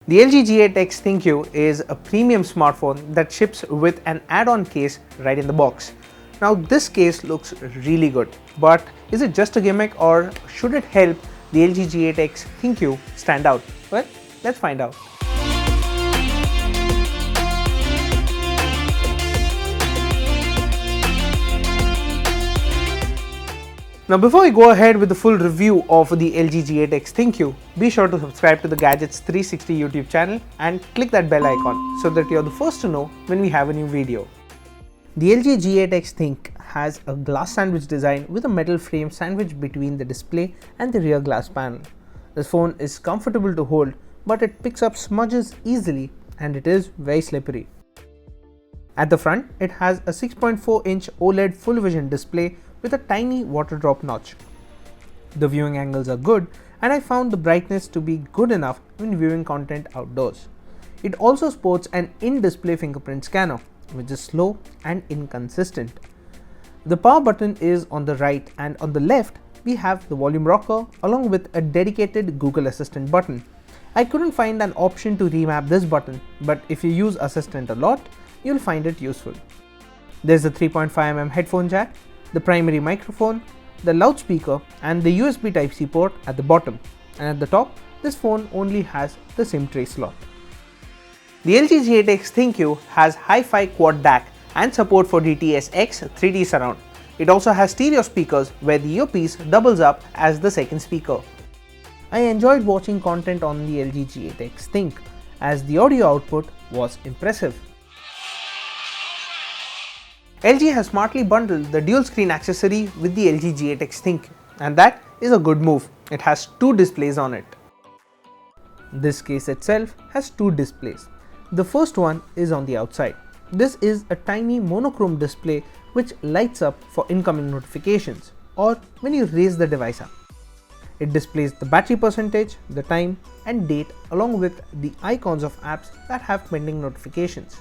The LG G8X ThinQ is a premium smartphone that ships with an add-on case right in the box. Now this case looks really good, but is it just a gimmick or should it help the LG G8X ThinQ stand out? Well, let's find out. Now before we go ahead with the full review of the LG G8X ThinQ, be sure to subscribe to the Gadgets 360 YouTube channel and click that bell icon so that you're the first to know when we have a new video. The LG G8X ThinQ has a glass sandwich design with a metal frame sandwiched between the display and the rear glass panel. This phone is comfortable to hold, but it picks up smudges easily and it is very slippery. At the front, it has a 6.4-inch OLED full vision display with a tiny water drop notch. The viewing angles are good and I found the brightness to be good enough when viewing content outdoors. It also sports an in-display fingerprint scanner, which is slow and inconsistent. The power button is on the right and on the left we have the volume rocker along with a dedicated Google Assistant button. I couldn't find an option to remap this button, but if you use Assistant a lot, you'll find it useful. There's a 3.5mm headphone jack, the primary microphone, the loudspeaker and the USB Type-C port at the bottom, and at the top this phone only has the SIM tray slot. The LG G8X ThinQ has Hi-Fi Quad DAC and support for DTS-X 3D surround. It also has stereo speakers where the earpiece doubles up as the second speaker. I enjoyed watching content on the LG G8X ThinQ as the audio output was impressive. LG has smartly bundled the dual screen accessory with the LG G8X ThinQ, and that is a good move. It has two displays on it. This case itself has two displays. The first one is on the outside. This is a tiny monochrome display which lights up for incoming notifications or when you raise the device up. It displays the battery percentage, the time and date along with the icons of apps that have pending notifications.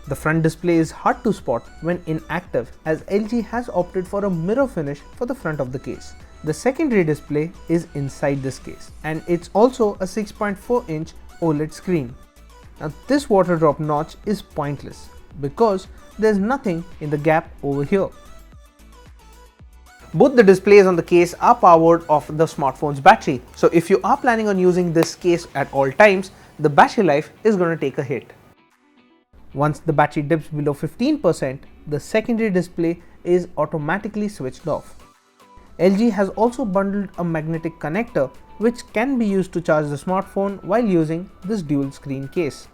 The front display is hard to spot when inactive as LG has opted for a mirror finish for the front of the case. The secondary display is inside this case and it's also a 6.4-inch OLED screen. Now this water drop notch is pointless because there's nothing in the gap over here. Both the displays on the case are powered off the smartphone's battery, so if you are planning on using this case at all times, the battery life is going to take a hit. Once the battery dips below 15%, the secondary display is automatically switched off. LG has also bundled a magnetic connector which can be used to charge the smartphone while using this dual screen case.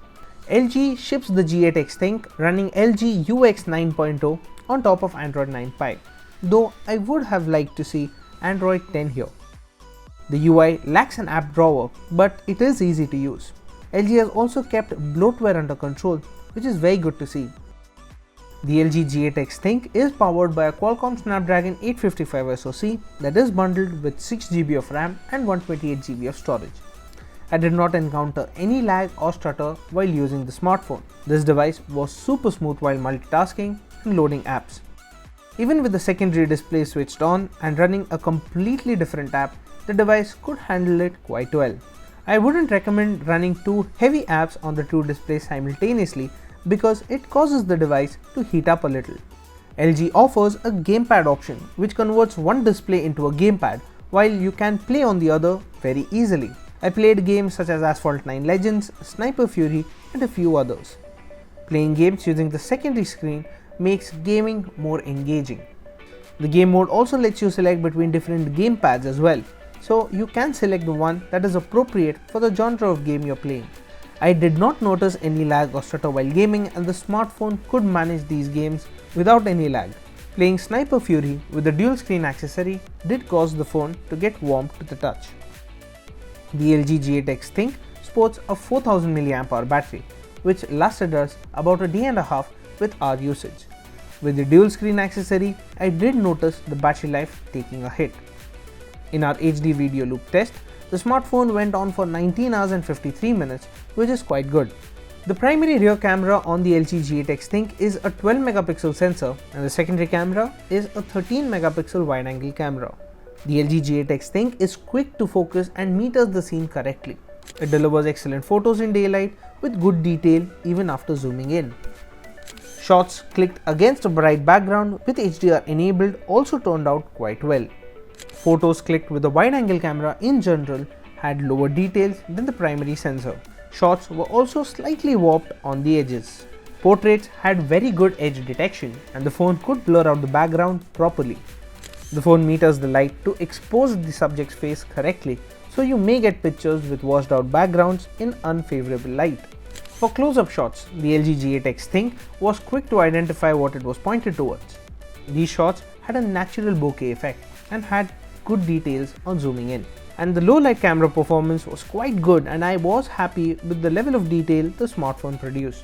LG ships the G8X ThinQ running LG UX 9.0 on top of Android 9 Pie, though I would have liked to see Android 10 here. The UI lacks an app drawer, but it is easy to use. LG has also kept bloatware under control, which is very good to see. The LG G8X ThinQ is powered by a Qualcomm Snapdragon 855 SoC that is bundled with 6GB of RAM and 128GB of storage. I did not encounter any lag or stutter while using the smartphone. This device was super smooth while multitasking and loading apps. Even with the secondary display switched on and running a completely different app, the device could handle it quite well. I wouldn't recommend running two heavy apps on the two displays simultaneously because it causes the device to heat up a little. LG offers a gamepad option which converts one display into a gamepad while you can play on the other very easily. I played games such as Asphalt 9 Legends, Sniper Fury and a few others. Playing games using the secondary screen makes gaming more engaging. The game mode also lets you select between different gamepads as well, so you can select the one that is appropriate for the genre of game you're playing. I did not notice any lag or stutter while gaming and the smartphone could manage these games without any lag. Playing Sniper Fury with the dual screen accessory did cause the phone to get warm to the touch. The LG G8X ThinQ sports a 4000 mAh battery, which lasted us about a day and a half with our usage. With the dual screen accessory, I did notice the battery life taking a hit. In our HD video loop test, the smartphone went on for 19 hours and 53 minutes, which is quite good. The primary rear camera on the LG G8X ThinQ is a 12 megapixel sensor and the secondary camera is a 13 megapixel wide angle camera. The LG G8X ThinQ is quick to focus and meters the scene correctly. It delivers excellent photos in daylight with good detail even after zooming in. Shots clicked against a bright background with HDR enabled also turned out quite well. Photos clicked with a wide-angle camera in general had lower details than the primary sensor. Shots were also slightly warped on the edges. Portraits had very good edge detection and the phone could blur out the background properly. The phone meters the light to expose the subject's face correctly, so you may get pictures with washed out backgrounds in unfavorable light. For close-up shots, the LG G8X ThinQ was quick to identify what it was pointed towards. These shots had a natural bokeh effect and had good details on zooming in. And the low light camera performance was quite good and I was happy with the level of detail the smartphone produced.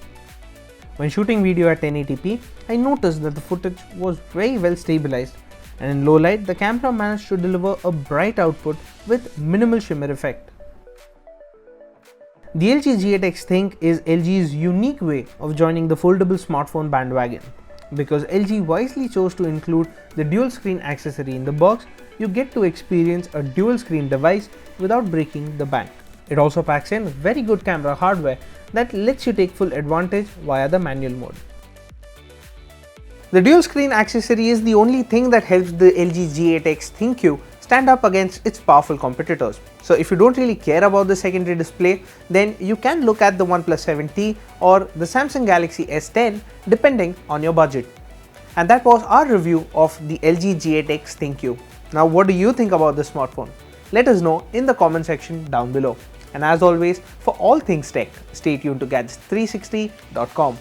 When shooting video at 1080p, I noticed that the footage was very well stabilized, and in low light the camera managed to deliver a bright output with minimal shimmer effect. The LG G8X ThinQ is LG's unique way of joining the foldable smartphone bandwagon. Because LG wisely chose to include the dual screen accessory in the box, you get to experience a dual screen device without breaking the bank. It also packs in very good camera hardware that lets you take full advantage via the manual mode. The dual screen accessory is the only thing that helps the LG G8X ThinQ stand up against its powerful competitors. So if you don't really care about the secondary display, then you can look at the OnePlus 7T or the Samsung Galaxy S10 depending on your budget. And that was our review of the LG G8X ThinQ. Now what do you think about this smartphone? Let us know in the comment section down below. And as always, for all things tech, stay tuned to gadgets360.com.